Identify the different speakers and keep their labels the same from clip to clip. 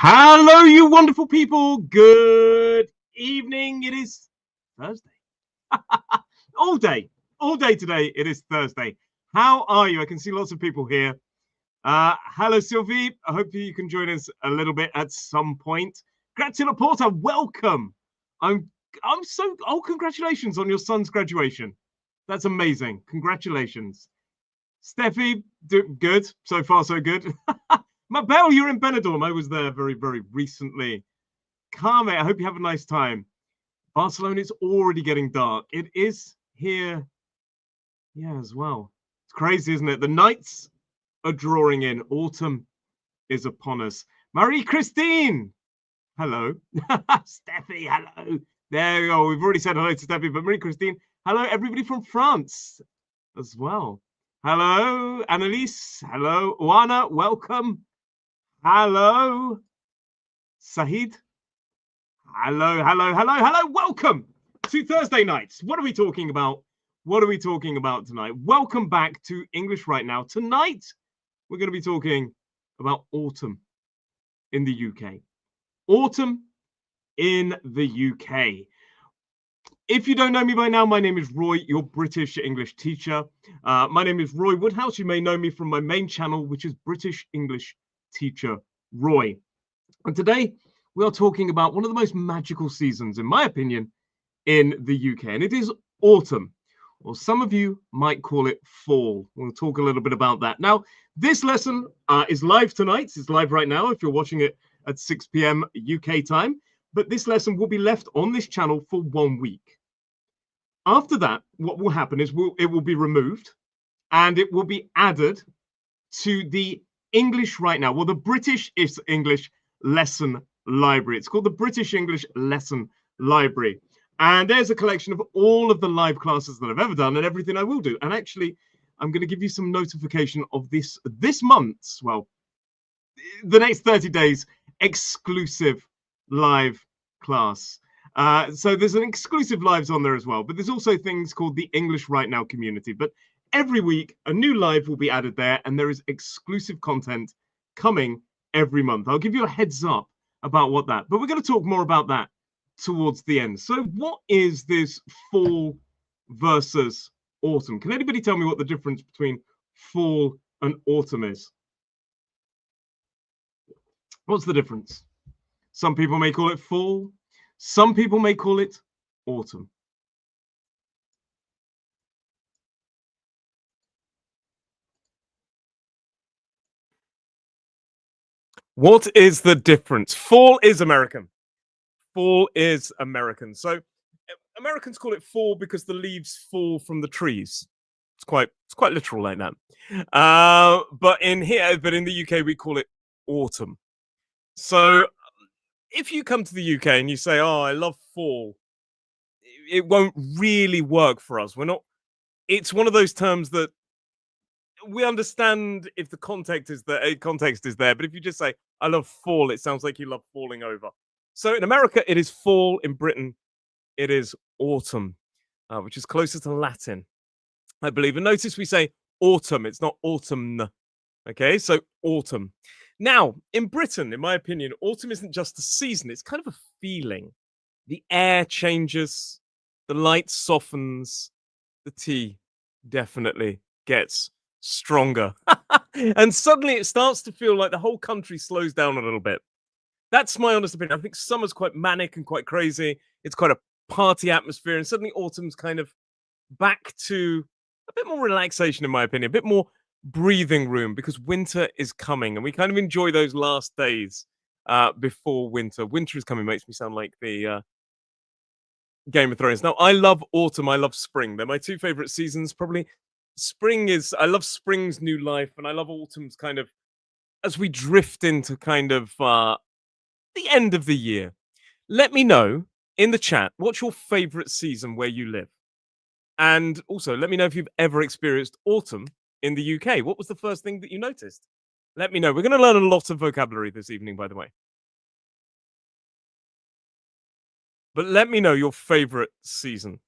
Speaker 1: Hello, you wonderful people. Good evening. It is Thursday. all day today. It is Thursday. How are you? I can see lots of people here. Hello, Sylvie. I hope you can join us a little bit at some point. Grazie Porta, welcome. I'm so. Oh, congratulations on your son's graduation. That's amazing. Congratulations, Steffi. Good so far, so good. Mabel, you're in Benidorm. I was there very, very recently. Carme, I hope you have a nice time. Barcelona is already getting dark. It is here, yeah, as well. It's crazy, isn't it? The nights are drawing in. Autumn is upon us. Marie Christine, hello. Steffi, hello. There you go. We've already said hello to Steffi, but Marie Christine, hello, everybody from France as well. Hello, Annalise. Hello, Oana. Welcome. Hello, Sahid. Hello. Welcome to Thursday nights. What are we talking about? What are we talking about tonight? Welcome back to English Right Now. Tonight, we're going to be talking about autumn in the UK. Autumn in the UK. If you don't know me by now, my name is Roy, your British English teacher. My name is Roy Woodhouse. You may know me from my main channel, which is British English Teacher Roy. And today, we are talking about one of the most magical seasons, in my opinion, in the UK, and it is autumn, or some of you might call it fall. We'll talk a little bit about that. Now, this lesson is live tonight. It's live right now if you're watching it at 6 p.m. UK time, but this lesson will be left on this channel for 1 week. After that, what will happen is it will be removed and it will be added to the English Right Now, well, the British English Lesson Library. It's called the British English Lesson Library. And there's a collection of all of the live classes that I've ever done and everything I will do. And actually, I'm going to give you some notification of this month's, well, the next 30 days, exclusive live class. So there's an exclusive lives on there as well. But there's also things called the English Right Now community. But every week, a new live will be added there. And there is exclusive content coming every month. I'll give you a heads up about what that, but we're going to talk more about that towards the end. So what is this fall versus autumn? Can anybody tell me what the difference between fall and autumn is? What's the difference? Some people may call it fall. Some people may call it autumn. What is the difference? Fall is American. Fall is American. So Americans call it fall because the leaves fall from the trees. It's quite literal like that. But in the UK we call it autumn. So if you come to the UK and you say, "Oh, I love fall," it won't really work for us. We're not. It's one of those terms that we understand if the context is there. But if you just say, "I love fall," it sounds like you love falling over. So in America, it is fall. In Britain, it is autumn, which is closer to Latin, I believe. And notice we say autumn. It's not autumn. Okay, so autumn. Now, in Britain, in my opinion, autumn isn't just a season. It's kind of a feeling. The air changes, the light softens, the tea definitely gets stronger. And suddenly it starts to feel like the whole country slows down a little bit. That's my honest opinion. I think summer's quite manic and quite crazy. It's quite a party atmosphere. And suddenly autumn's kind of back to a bit more relaxation, in my opinion, a bit more breathing room because winter is coming and we kind of enjoy those last days before winter. Winter is coming makes me sound like the Game of Thrones. Now, I love autumn. I love spring. They're my two favorite seasons. Probably I love spring's new life and I love autumn's kind of as we drift into kind of the end of the year. Let me know in the chat what's your favorite season where you live. And also, let me know if you've ever experienced autumn in the UK. What was the first thing that you noticed? Let me know. We're going to learn a lot of vocabulary this evening, by the way. But let me know your favorite season.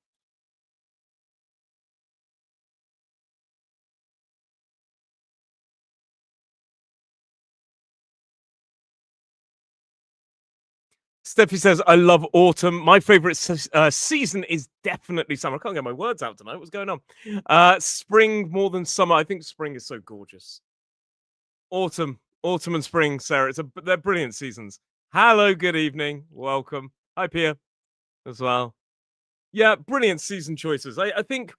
Speaker 1: Steffi says, I love autumn. My favorite season is definitely summer. I can't get my words out tonight. What's going on? Spring more than summer. I think spring is so gorgeous. Autumn and spring, Sarah. They're brilliant seasons. Hello, good evening. Welcome. Hi, Pia, as well. Yeah, brilliant season choices. I think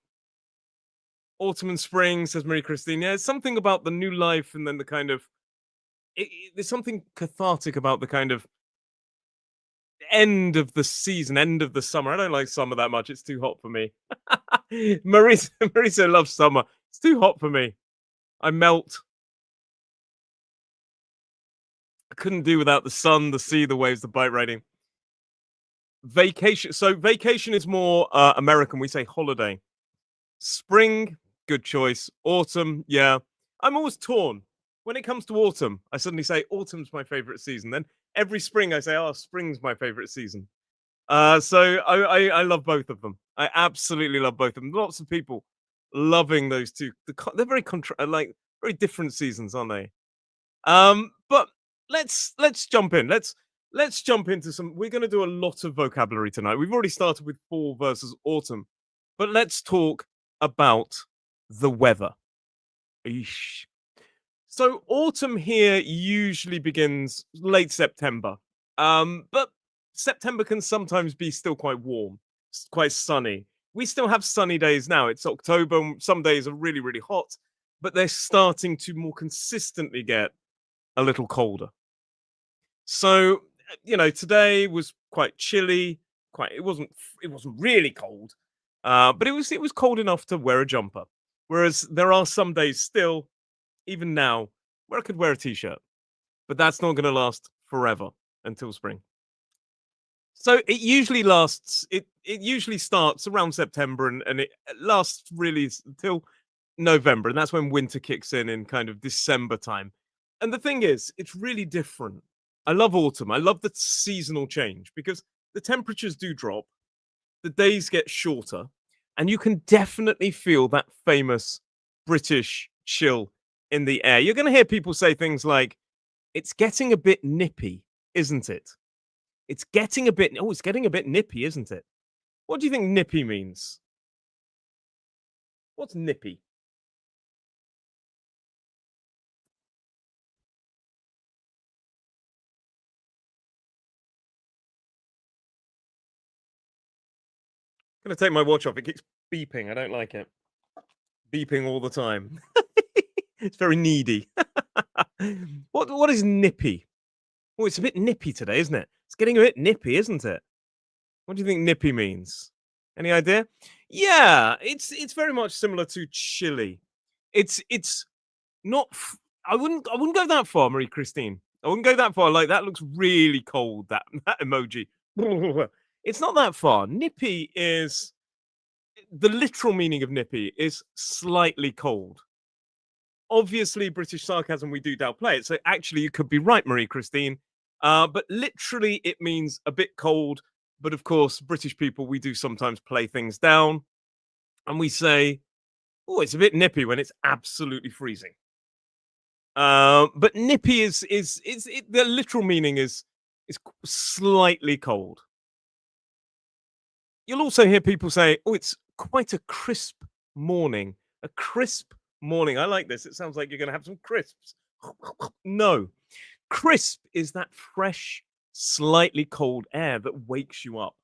Speaker 1: autumn and spring, says Marie Christine. Yeah, it's something about the new life and then the kind of, there's something cathartic about the kind of end of the season, end of the summer. I don't like summer that much. It's too hot for me. Marisa loves summer. It's too hot for me. I melt. I couldn't do without the sun, the sea, the waves, the bike riding. Vacation. So vacation is more American. We say holiday. Spring, good choice. Autumn, yeah. I'm always torn. When it comes to autumn, I suddenly say autumn's my favorite season. Then every spring I say, oh, spring's my favorite season. So I love both of them. I absolutely love both of them. Lots of people loving those two. They're very like very different seasons, aren't they? But let's jump in. Let's jump into some. We're going to do a lot of vocabulary tonight. We've already started with fall versus autumn, but let's talk about the weather. Eesh. So autumn here usually begins late September, but September can sometimes be still quite warm, quite sunny. We still have sunny days now. It's October. And some days are really, really hot, but they're starting to more consistently get a little colder. So, today was quite chilly. It wasn't really cold, but it was cold enough to wear a jumper. Whereas there are some days still, even now, where I could wear a t-shirt, but that's not going to last forever until spring. So it usually lasts. It usually starts around September and it lasts really until November, and that's when winter kicks in kind of December time. And the thing is, it's really different. I love autumn. I love the seasonal change because the temperatures do drop, the days get shorter, and you can definitely feel that famous British chill in the air. You're going to hear people say things like, it's getting a bit nippy, isn't it? It's getting a bit nippy, isn't it? What do you think nippy means? What's nippy? I'm going to take my watch off. It keeps beeping. I don't like it. Beeping all the time. It's very needy. What is nippy? Oh, it's a bit nippy today, isn't it? It's getting a bit nippy, isn't it? What do you think nippy means? Any idea? Yeah, it's very much similar to chilly. It's not. I wouldn't go that far, Marie Christine. I wouldn't go that far. Like that looks really cold. That emoji. It's not that far. Nippy is the literal meaning of nippy is slightly cold. Obviously, British sarcasm, we do downplay it. So actually, you could be right, Marie Christine. But literally, it means a bit cold. But of course, British people, we do sometimes play things down. And we say, oh, it's a bit nippy when it's absolutely freezing. But nippy the literal meaning is slightly cold. You'll also hear people say, oh, it's quite a crisp morning. A crisp morning. I like this. It sounds like you're going to have some crisps. No. Crisp is that fresh, slightly cold air that wakes you up.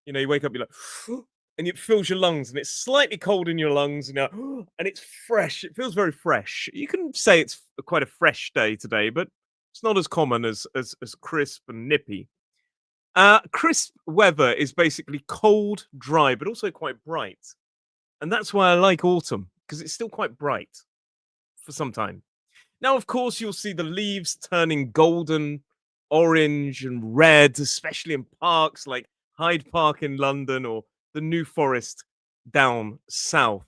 Speaker 1: You wake up, you're like, and it fills your lungs, and it's slightly cold in your lungs, and it's fresh. It feels very fresh. You can say it's quite a fresh day today, but it's not as common as crisp and nippy. Crisp weather is basically cold, dry, but also quite bright. And that's why I like autumn, because it's still quite bright for some time. Now, of course, you'll see the leaves turning golden, orange, and red, especially in parks like Hyde Park in London or the New Forest down south.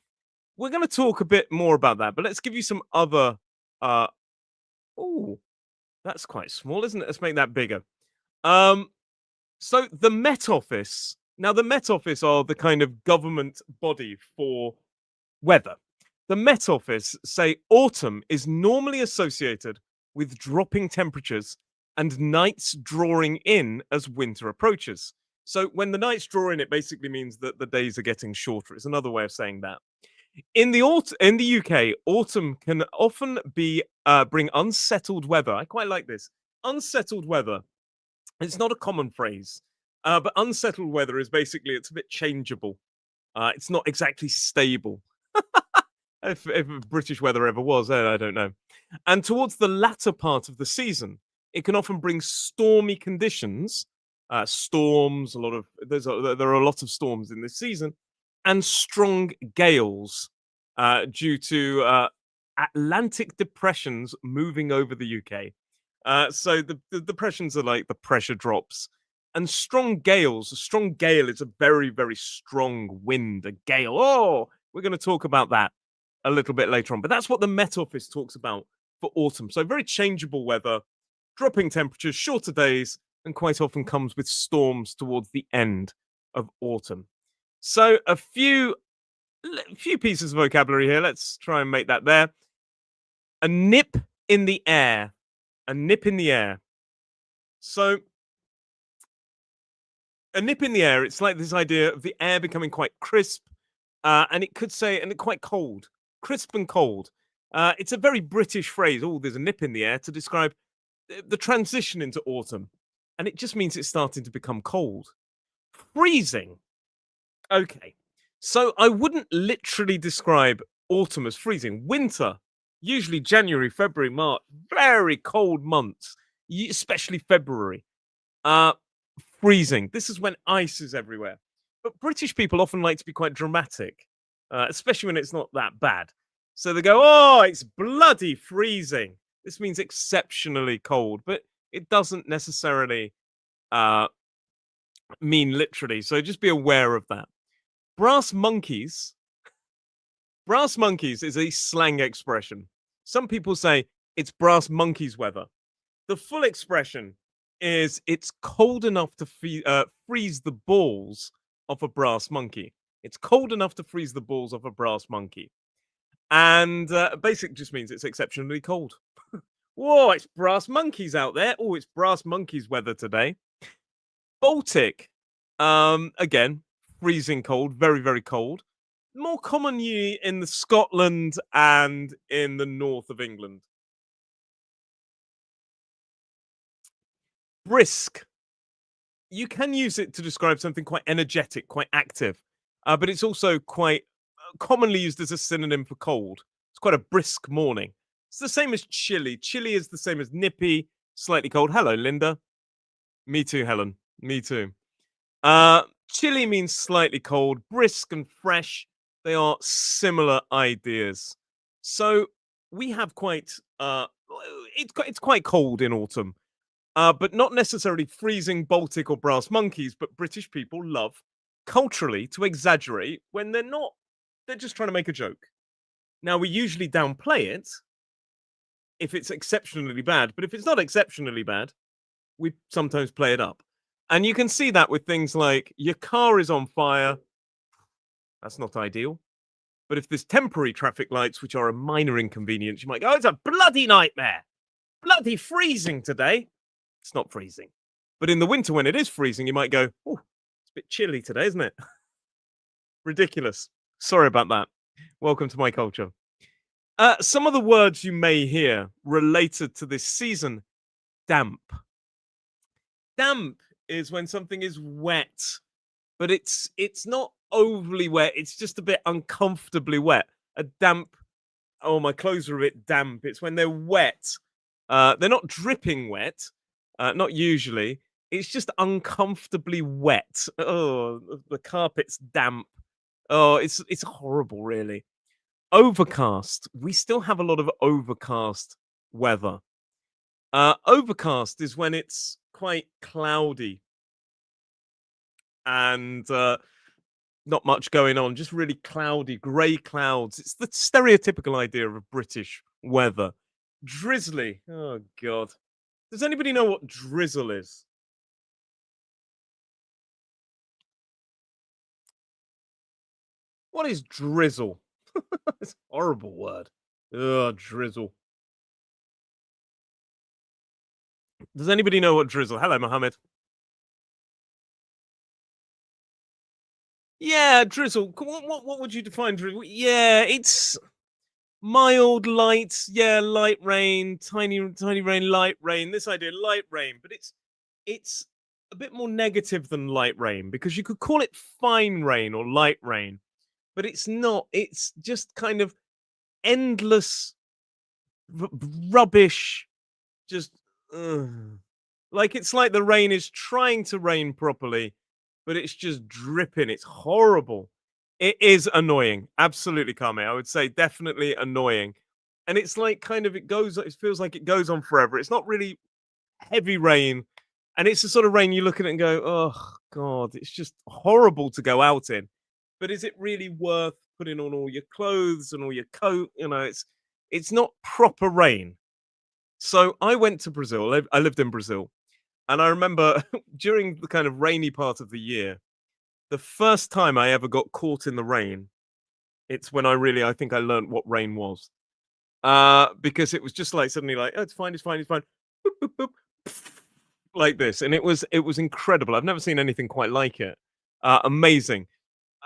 Speaker 1: We're going to talk a bit more about that, but let's give you some other. Oh, that's quite small, isn't it? Let's make that bigger. So the Met Office. Now, the Met Office are the kind of government body for weather. The Met Office say autumn is normally associated with dropping temperatures and nights drawing in as winter approaches. So when the nights draw in, it basically means that the days are getting shorter. It's another way of saying that. In the UK, autumn can often be bring unsettled weather. I quite like this. Unsettled weather. It's not a common phrase, but unsettled weather is basically it's a bit changeable. It's not exactly stable. If British weather ever was, I don't know. And towards the latter part of the season, it can often bring stormy conditions, storms. There are a lot of storms in this season, and strong gales due to Atlantic depressions moving over the UK. So the depressions are like the pressure drops, and strong gales. A strong gale is a very very strong wind. A gale. Oh, we're going to talk about that a little bit later on. But that's what the Met Office talks about for autumn. So very changeable weather, dropping temperatures, shorter days, and quite often comes with storms towards the end of autumn. So a few pieces of vocabulary here. Let's try and make that there. A nip in the air. A nip in the air. So a nip in the air, it's like this idea of the air becoming quite crisp, and it could say, and quite cold, crisp and cold. It's a very British phrase. Oh, there's a nip in the air to describe the transition into autumn, and it just means it's starting to become cold. Freezing. Okay, so I wouldn't literally describe autumn as freezing. Winter, usually January, February, March, very cold months, especially February. Uh, Freezing. This is when ice is everywhere. But British people often like to be quite dramatic, especially when it's not that bad. So they go, "Oh, it's bloody freezing." This means exceptionally cold, but it doesn't necessarily uh, mean literally. So just be aware of that. Brass monkeys. Brass monkeys is a slang expression. Some people say it's brass monkeys weather. The full expression is it's cold enough to freeze the balls of a brass monkey. It's cold enough to freeze the balls of a brass monkey. And basic just means it's exceptionally cold. Whoa, it's brass monkeys out there. Oh, it's brass monkeys weather today. Baltic, again, freezing cold, very, very cold. More commonly in the Scotland and in the north of England. Brisk, you can use it to describe something quite energetic, quite active, but it's also quite commonly used as a synonym for cold. It's quite a brisk morning. It's the same as chilly. Chilly is the same as nippy, slightly cold. Hello, Linda. Me too, Helen. Me too. Chilly means slightly cold. Brisk and fresh, they are similar ideas. So we have quite it's quite cold in autumn. But not necessarily freezing Baltic or brass monkeys, but British people love culturally to exaggerate when they're not, they're just trying to make a joke. Now, we usually downplay it if it's exceptionally bad, but if it's not exceptionally bad, we sometimes play it up. And you can see that with things like your car is on fire. That's not ideal. But if there's temporary traffic lights, which are a minor inconvenience, you might go, oh, it's a bloody nightmare. Bloody freezing today. It's not freezing. But in the winter, when it is freezing, you might go, oh, it's a bit chilly today, isn't it? Ridiculous. Sorry about that. Welcome to my culture. Some of the words you may hear related to this season: damp. Damp is when something is wet, but it's not overly wet. It's just a bit uncomfortably wet. A damp. Oh, my clothes are a bit damp. It's when they're wet. They're not dripping wet. Not usually. It's just uncomfortably wet. Oh, the carpet's damp. Oh, it's horrible, really. Overcast. We still have a lot of overcast weather. Overcast is when it's quite cloudy and not much going on, just really cloudy, grey clouds. It's the stereotypical idea of British weather. Drizzly. Oh, God. Does anybody know what drizzle is? What is drizzle? It's a horrible word. Ugh, drizzle. Does anybody know what drizzle? Hello, Mohammed. Yeah, drizzle. What would you define drizzle? Yeah, it's mild, light. Yeah, light rain, tiny rain, light rain. This idea, light rain, but it's a bit more negative than light rain because you could call it fine rain or light rain, but it's not. It's just kind of endless rubbish. Just ugh. Like it's like the rain is trying to rain properly, but it's just dripping. It's horrible. It is annoying. Absolutely, Kame. I would say definitely annoying. And it's like kind of it feels like it goes on forever. It's not really heavy rain. And it's the sort of rain you look at it and go, oh God, it's just horrible to go out in. But is it really worth putting on all your clothes and all your coat? It's not proper rain. So I went to Brazil. I lived in Brazil. And I remember during the kind of rainy part of the year, the first time I ever got caught in the rain, it's when I think I learned what rain was. Because it was just like suddenly like, oh, it's fine, it's fine, it's fine. Boop, boop, boop, like this. And it was incredible. I've never seen anything quite like it. Amazing.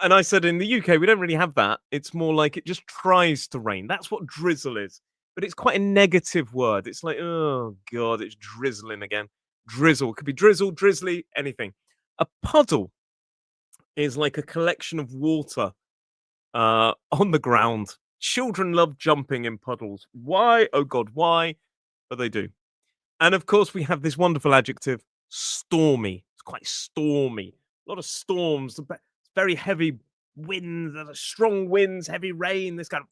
Speaker 1: And I said in the UK, we don't really have that. It's more like it just tries to rain. That's what drizzle is. But it's quite a negative word. It's like, oh God, it's drizzling again. Drizzle. It could be drizzle, drizzly, anything. A puddle is like a collection of water on the ground. Children love jumping in puddles. Why? Oh God, why? But they do. And of course, we have this wonderful adjective, stormy. It's quite stormy. A lot of storms, very heavy winds, strong winds, heavy rain, this kind of.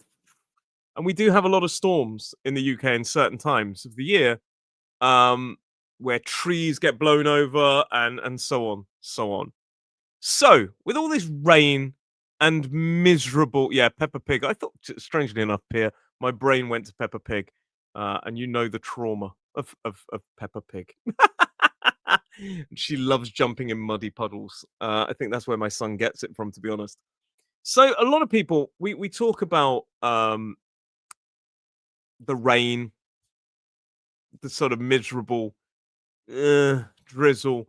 Speaker 1: And we do have a lot of storms in the UK in certain times of the year, um, where trees get blown over and so on, so on. So, with all this rain and miserable, yeah, Peppa Pig. I thought, strangely enough, Pierre, my brain went to Peppa Pig, and you know the trauma of Peppa Pig. She loves jumping in muddy puddles. I think that's where my son gets it from, to be honest. So, a lot of people we talk about the rain, the sort of miserable drizzle.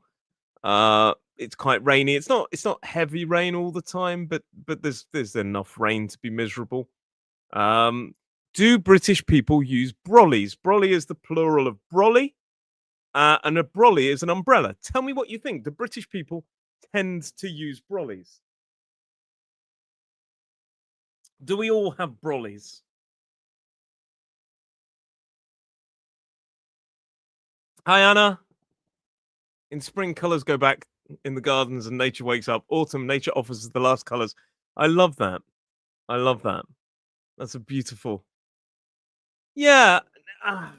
Speaker 1: It's quite rainy. It's not heavy rain all the time, but there's enough rain to be miserable. Um, do British people use brollies? Brolly is the plural of brolly, and a brolly is an umbrella. Tell me what you think. Do British people tend to use brollies? Do we all have brollies? Hi, Anna. In spring, colors go back in the gardens and nature wakes up. Autumn, nature offers the last colors. I love that. I love that. That's a beautiful. Yeah, I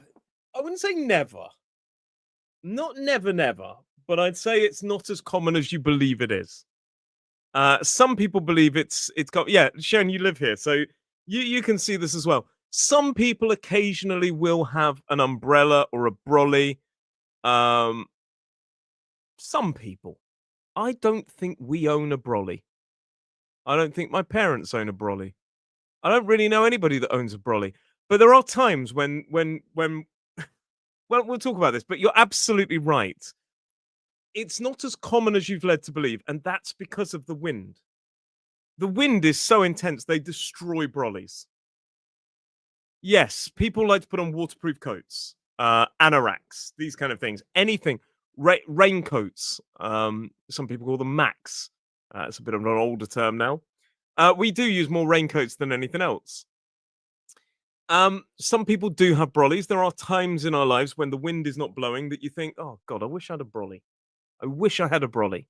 Speaker 1: wouldn't say never. Not never, never, but I'd say it's not as common as you believe it is. Some people believe it's got. Yeah, Sharon, you live here, so you can see this as well. Some people occasionally will have an umbrella or a brolly. Um, some people. I don't think we own a brolly. I don't think my parents own a brolly. I don't really know anybody that owns a brolly. But there are times when well, we'll talk about this, but you're absolutely right. It's not as common as you've led to believe, and that's because of the wind. The wind is so intense, they destroy brollies. Yes, people like to put on waterproof coats, anoraks, these kind of things. Anything, raincoats. Some people call them max. It's a bit of an older term now. We do use more raincoats than anything else. Some people do have brollies. There are times in our lives when the wind is not blowing that you think, "Oh God, I wish I had a brolly. I wish I had a brolly."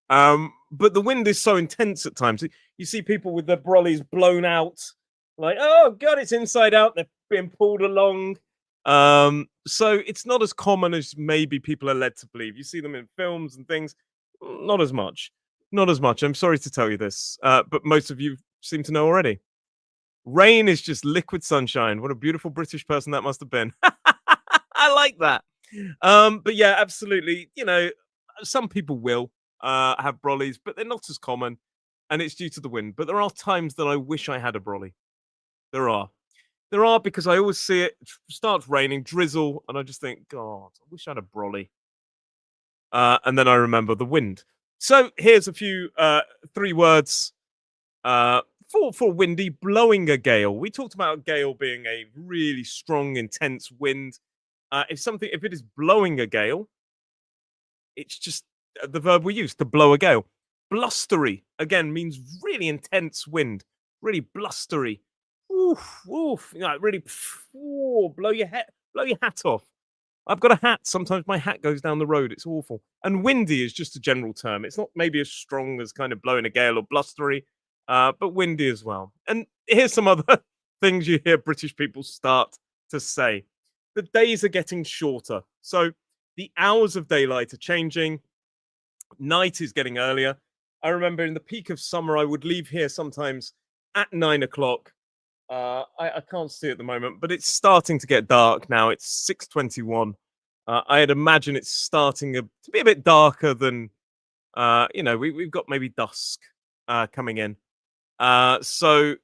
Speaker 1: But the wind is so intense at times. You see people with their brollies blown out, like, "Oh God, it's inside out." They're being pulled along. So it's not as common as maybe people are led to believe. You see them in films and things, not as much. Not as much. I'm sorry to tell you this, but most of you seem to know already. Rain is just liquid sunshine. What a beautiful British person that must have been. I like that. But yeah, absolutely. Some people will have brollies, but they're not as common, and it's due to the wind. But there are times that I wish I had a brolly. There are. There are, because I always see it starts raining, drizzle, and I just think, God, I wish I had a brolly. And then I remember the wind. So here's a few 3 words uh, for windy: blowing a gale. We talked about gale being a really strong, intense wind. If it is blowing a gale, it's just the verb we use to blow a gale. Blustery again means really intense wind, really blustery. Oof, oof, really. Blow your hat off. I've got a hat. Sometimes my hat goes down the road. It's awful. And windy is just a general term. It's not maybe as strong as kind of blowing a gale or blustery, but windy as well. And here's some other things you hear British people start to say: the days are getting shorter. So the hours of daylight are changing. Night is getting earlier. I remember in the peak of summer, I would leave here sometimes at 9 o'clock. I can't see at the moment, but it's starting to get dark now. It's 6:21. I'd imagine it's starting to be a bit darker than, we've got maybe dusk coming in. So,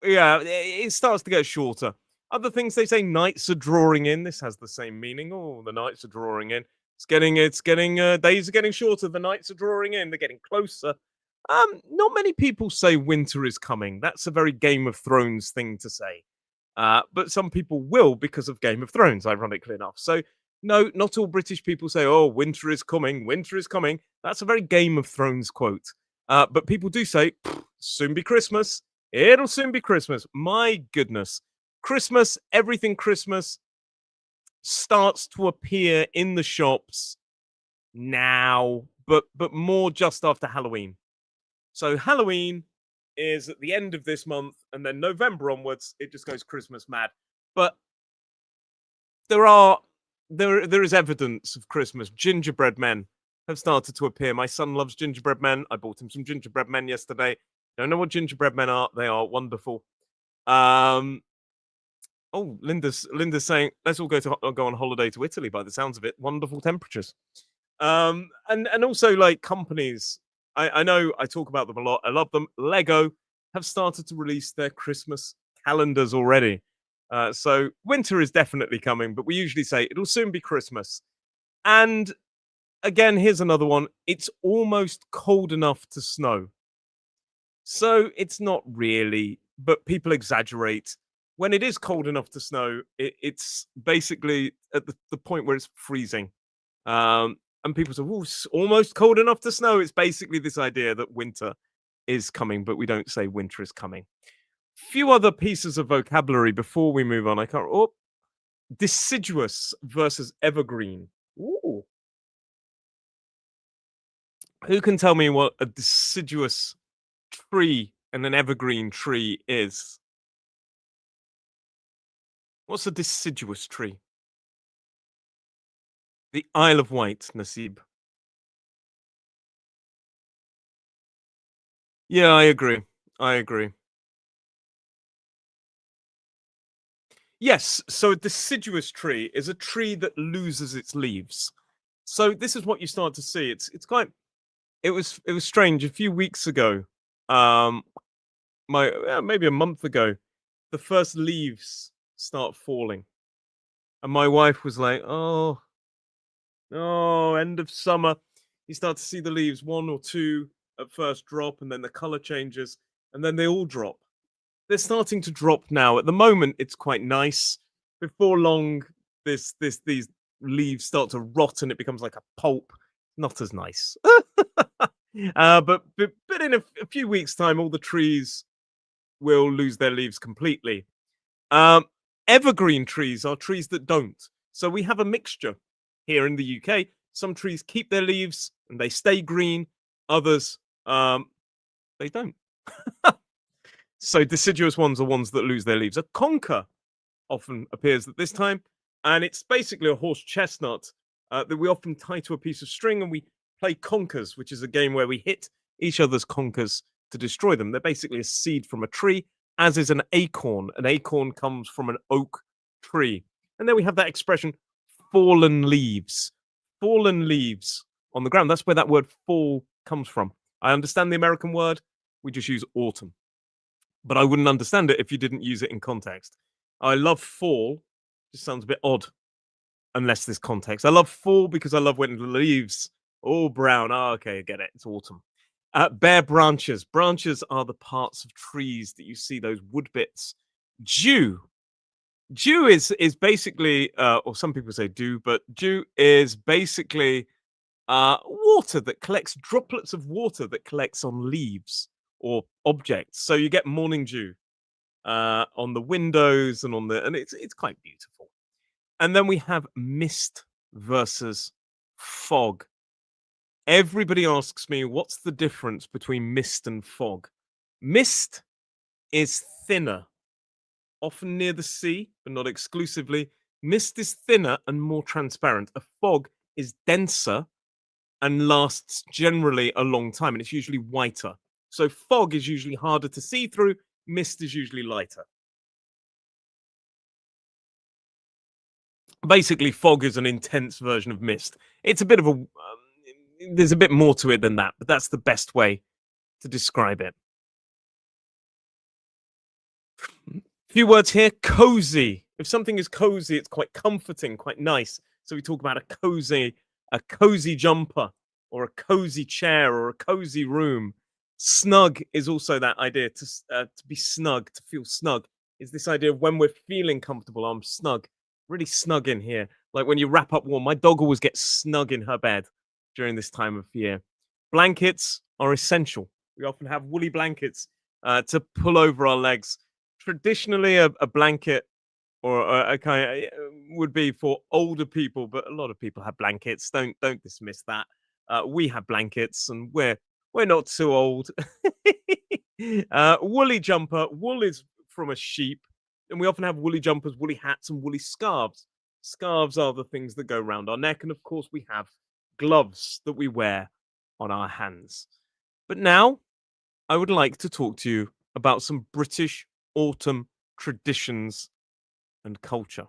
Speaker 1: yeah, it starts to get shorter. Other things they say: nights are drawing in. This has the same meaning. Oh, the nights are drawing in. It's getting days are getting shorter. The nights are drawing in. They're getting closer. Not many people say winter is coming. That's a very Game of Thrones thing to say. But some people will because of Game of Thrones, ironically enough. So, no, not all British people say, oh, winter is coming, winter is coming. That's a very Game of Thrones quote. But people do say, soon be Christmas. It'll soon be Christmas. My goodness. Christmas, everything Christmas starts to appear in the shops now, but more just after Halloween. So Halloween is at the end of this month, and then November onwards, it just goes Christmas mad. But there is evidence of Christmas. Gingerbread men have started to appear. My son loves gingerbread men. I bought him some gingerbread men yesterday. Don't know what gingerbread men are. They are wonderful. Oh, Linda's saying let's all go on holiday to Italy. By the sounds of it, wonderful temperatures. And also like companies. I know I talk about them a lot. I love them. Lego have started to release their Christmas calendars already. So winter is definitely coming, but we usually say it'll soon be Christmas. And again, here's another one. It's almost cold enough to snow. So it's not really, but people exaggerate. When it is cold enough to snow, it's basically at the point where it's freezing. And people say, "Oh, it's almost cold enough to snow." It's basically this idea that winter is coming, but we don't say winter is coming. Few other pieces of vocabulary before we move on. I can't. Oh, deciduous versus evergreen. Ooh. Who can tell me what a deciduous tree and an evergreen tree is? What's a deciduous tree? The Isle of Wight, Nasib. Yeah, I agree. I agree. Yes, so a deciduous tree is a tree that loses its leaves. So this is what you start to see. It's quite it was strange. A few weeks ago, um, maybe a month ago, the first leaves start falling, and my wife was like, "Oh, no, end of summer." You start to see the leaves, one or two at first drop, and then the color changes, and then they all drop. They're starting to drop now. At the moment, it's quite nice. Before long, these leaves start to rot and it becomes like a pulp. Not as nice. But in a few weeks' time, all the trees will lose their leaves completely. Um, Evergreen trees are trees that don't. So we have a mixture here in the UK. Some trees keep their leaves and they stay green. Others, they don't. So deciduous ones are ones that lose their leaves. A conker often appears at this time, and it's basically a horse chestnut that we often tie to a piece of string, and we play conkers, which is a game where we hit each other's conkers to destroy them. They're basically a seed from a tree, as is an acorn. An acorn comes from an oak tree. And then we have that expression, fallen leaves. Fallen leaves on the ground. That's where that word fall comes from. I understand the American word. We just use autumn. but I wouldn't understand it if you didn't use it in context. I love fall. Just sounds a bit odd unless there's context. I love fall because I love when the leaves all brown. Oh, okay, I get it. It's autumn. Bare branches. Branches are the parts of trees that you see those wood bits. Dew. Dew is basically, or some people say dew, but dew is basically water that collects droplets of water that collects on leaves or objects. So you get morning dew on the windows and and it's quite beautiful. And then we have mist versus fog. Everybody asks me, what's the difference between mist and fog? Mist is thinner, often near the sea, but not exclusively. Mist is thinner and more transparent. A fog is denser and lasts generally a long time, and it's usually whiter. So fog is usually harder to see through, mist is usually lighter. Basically, fog is an intense version of mist. It's a bit of there's a bit more to it than that, but that's the best way to describe it. Few words here. Cozy. If something is cozy, it's quite comforting, quite nice. So we talk about a cozy jumper, or a cozy chair, or a cozy room. Snug is also that idea to be snug, to feel snug. Is this idea of when we're feeling comfortable, I'm snug, really snug in here. Like when you wrap up warm. My dog always gets snug in her bed during this time of year. Blankets are essential. We often have woolly blankets to pull over our legs. Traditionally, a blanket or a kind of, would be for older people, but a lot of people have blankets. Don't dismiss that. We have blankets, and we're not too old. Woolly jumper. Wool is from a sheep, and we often have woolly jumpers, woolly hats, and woolly scarves. Scarves are the things that go around our neck, and of course, we have gloves that we wear on our hands. But now, I would like to talk to you about some British autumn traditions and culture.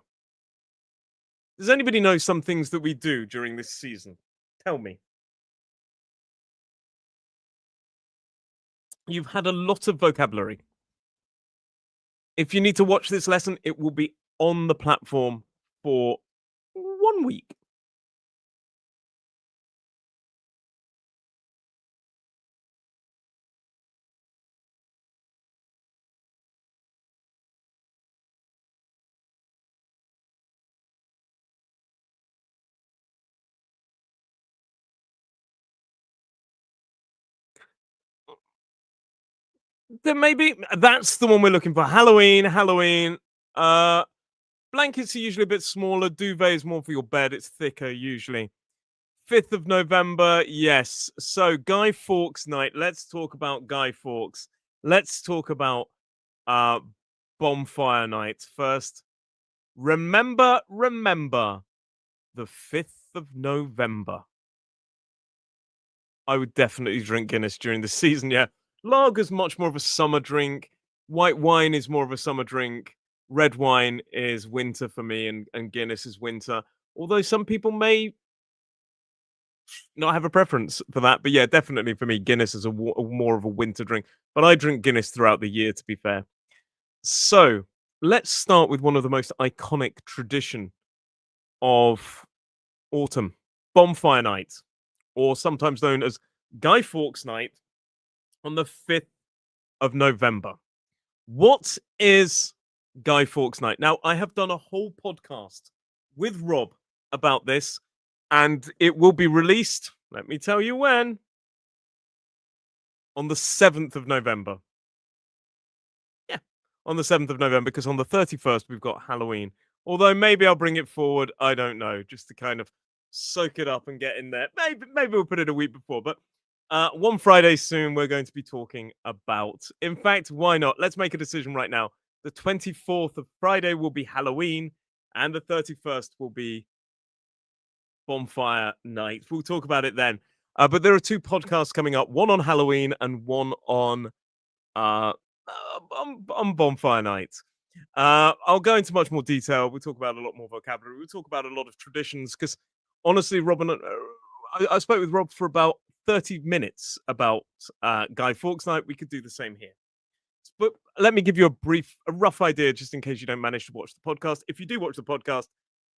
Speaker 1: Does anybody know some things that we do during this season? Tell me. You've had a lot of vocabulary. If you need to watch this lesson, it will be on the platform for 1 week. Then maybe that's the one we're looking for. Halloween, Halloween. Uh, Blankets are usually a bit smaller. Duvet is more for your bed. It's thicker usually. 5th of November, yes. So Guy Fawkes night. Let's talk about Guy Fawkes. Let's talk about uh Bonfire Night first. Remember the 5th of November. I would definitely drink Guinness during the season, yeah. Lager's much more of a summer drink. White wine is more of a summer drink. Red wine is winter for me, and Guinness is winter. Although some people may not have a preference for that, but yeah, definitely for me, Guinness is more of a winter drink. But I drink Guinness throughout the year, to be fair. So let's start with one of the most iconic tradition of autumn, Bonfire Night, or sometimes known as Guy Fawkes Night on the 5th of November. What is Guy Fawkes Night? Now, I have done a whole podcast with Rob about this, and it will be released, let me tell you when, on the 7th of November. Yeah, on the 7th of November, because on the 31st, we've got Halloween. Although maybe I'll bring it forward, I don't know, just to kind of soak it up and get in there. Maybe we'll put it a week before, but one Friday soon, we're going to be talking about. In fact, why not? Let's make a decision right now. The 24th of Friday will be Halloween, and the 31st will be Bonfire Night. We'll talk about it then. But there are two podcasts coming up, one on Halloween and one uh, on Bonfire Night. I'll go into much more detail. We'll talk about a lot more vocabulary. We'll talk about a lot of traditions because honestly, Robin, I spoke with Rob for about 30 minutes about Guy Fawkes Night. We could do the same here. But let me give you a rough idea, just in case you don't manage to watch the podcast. If you do watch the podcast,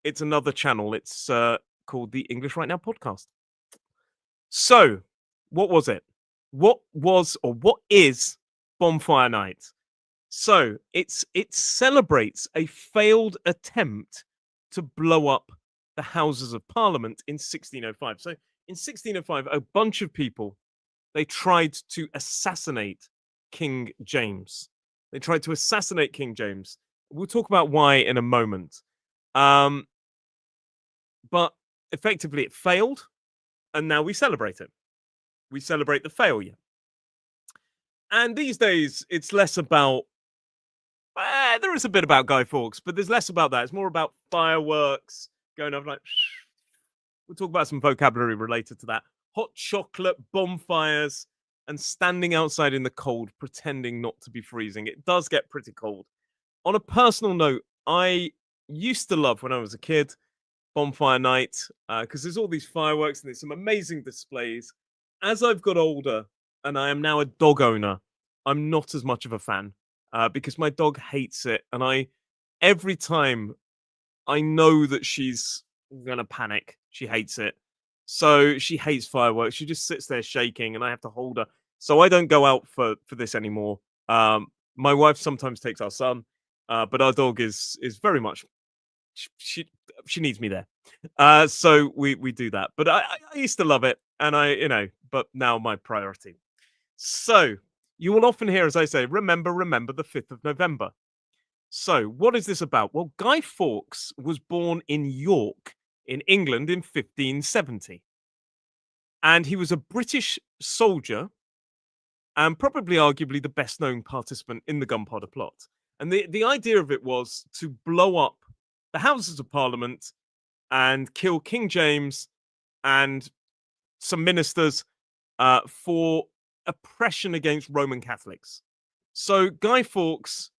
Speaker 1: it's another channel. It's called the English Right Now podcast. So, what was it? What was or what is Bonfire Night? So it celebrates a failed attempt to blow up the Houses of Parliament in 1605. So in 1605, a bunch of people, they tried to assassinate King James. They tried to assassinate King James. We'll talk about why in a moment. But effectively, it failed, and now we celebrate it. We celebrate the failure. And these days, it's less about. There is a bit about Guy Fawkes, but there's less about that. It's more about fireworks going off like. We'll talk about some vocabulary related to that. Hot chocolate, bonfires, and standing outside in the cold, pretending not to be freezing. It does get pretty cold. On a personal note, I used to love when I was a kid Bonfire Night because there's all these fireworks and there's some amazing displays. As I've got older and I am now a dog owner, I'm not as much of a fan because my dog hates it, and every time I know that she's gonna panic. She hates it. So she hates fireworks. She just sits there shaking, and I have to hold her. So I don't go out for this anymore. My wife sometimes takes our son, but our dog is very much she needs me there. So we do that. But I used to love it, and but now my priority. So you will often hear, as I say, remember the 5th of November. So, what is this about? Well, Guy Fawkes was born in York, in England, in 1570. And he was a British soldier and probably arguably the best known participant in the Gunpowder Plot. And the idea of it was to blow up the Houses of Parliament and kill King James and some ministers for oppression against Roman Catholics. So, Guy Fawkes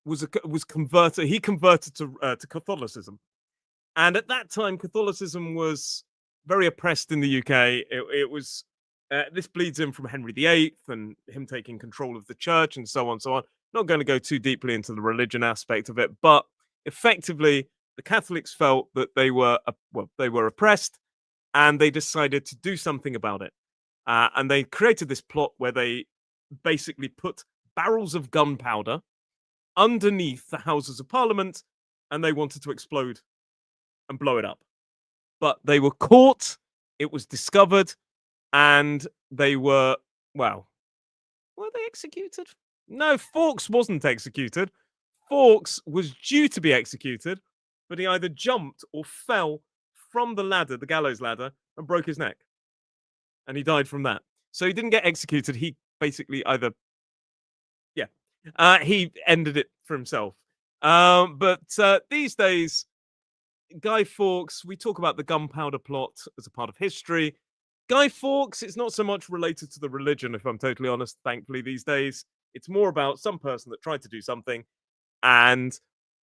Speaker 1: was converted. He converted to Catholicism, and at that time, Catholicism was very oppressed in the UK. It was this bleeds in from Henry VIII and him taking control of the church and so on, so on. Not going to go too deeply into the religion aspect of it, but effectively, the Catholics felt that they were oppressed, and they decided to do something about it. And they created this plot where they basically put barrels of gunpowder underneath the Houses of Parliament, and they wanted to explode and blow it up. But they were caught, it was discovered, and they were they executed? No, Fawkes wasn't executed. Fawkes was due to be executed, but he either jumped or fell from the ladder, the gallows ladder, and broke his neck. And he died from that. So he didn't get executed. He basically he ended it for himself. But these days, Guy Fawkes, we talk about the Gunpowder Plot as a part of history. Guy Fawkes, it's not so much related to the religion, if I'm totally honest, thankfully, these days. It's more about some person that tried to do something. And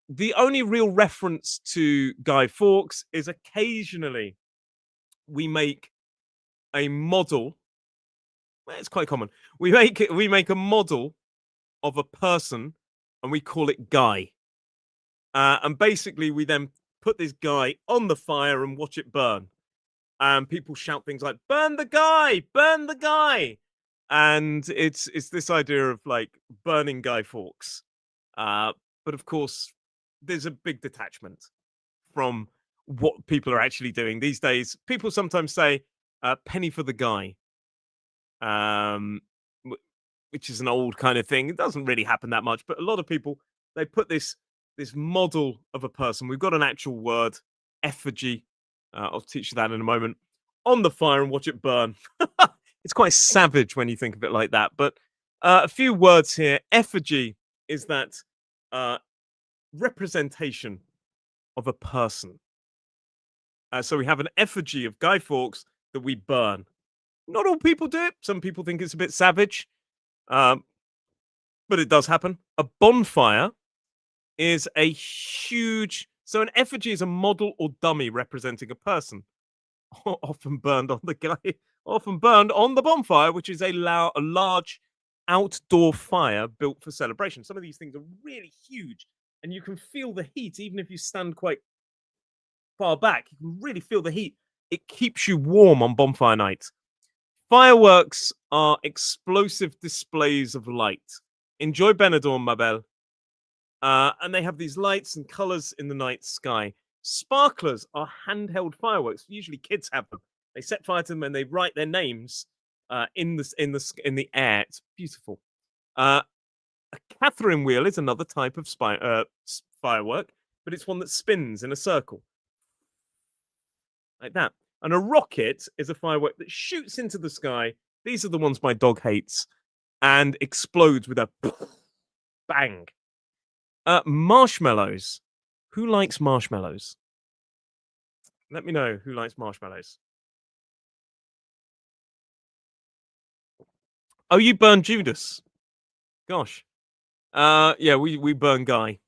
Speaker 1: the only real reference to Guy Fawkes is occasionally we make a model. Well, it's quite common. We make a model of a person and we call it Guy. And basically we then put this guy on the fire and watch it burn. And people shout things like, burn the guy, burn the guy. And it's this idea of like burning Guy Fawkes. But of course, there's a big detachment from what people are actually doing these days. People sometimes say, penny for the guy. Which is an old kind of thing. It doesn't really happen that much, but a lot of people, they put this model of a person. We've got an actual word, effigy. I'll teach you that in a moment. On the fire and watch it burn. It's quite savage when you think of it like that. But a few words here. Effigy is that representation of a person. So we have an effigy of Guy Fawkes that we burn. Not all people do it. Some people think it's a bit savage. But it does happen. A bonfire is a huge. So an effigy is a model or dummy representing a person, often burned on the bonfire, which is a large outdoor fire built for celebration. Some of these things are really huge, and you can feel the heat even if you stand quite far back. You can really feel the heat. It keeps you warm on bonfire night. Fireworks are explosive displays of light. Enjoy Benidorm, ma belle. And they have these lights and colors in the night sky. Sparklers are handheld fireworks. Usually, kids have them. They set fire to them and they write their names in the air. It's beautiful. A Catherine wheel is another type of firework, but it's one that spins in a circle like that. And a rocket is a firework that shoots into the sky. These are the ones my dog hates and explodes with a bang. Marshmallows. Who likes marshmallows? Let me know who likes marshmallows. Oh, you burn Judas. Gosh. Yeah, we burn Guy.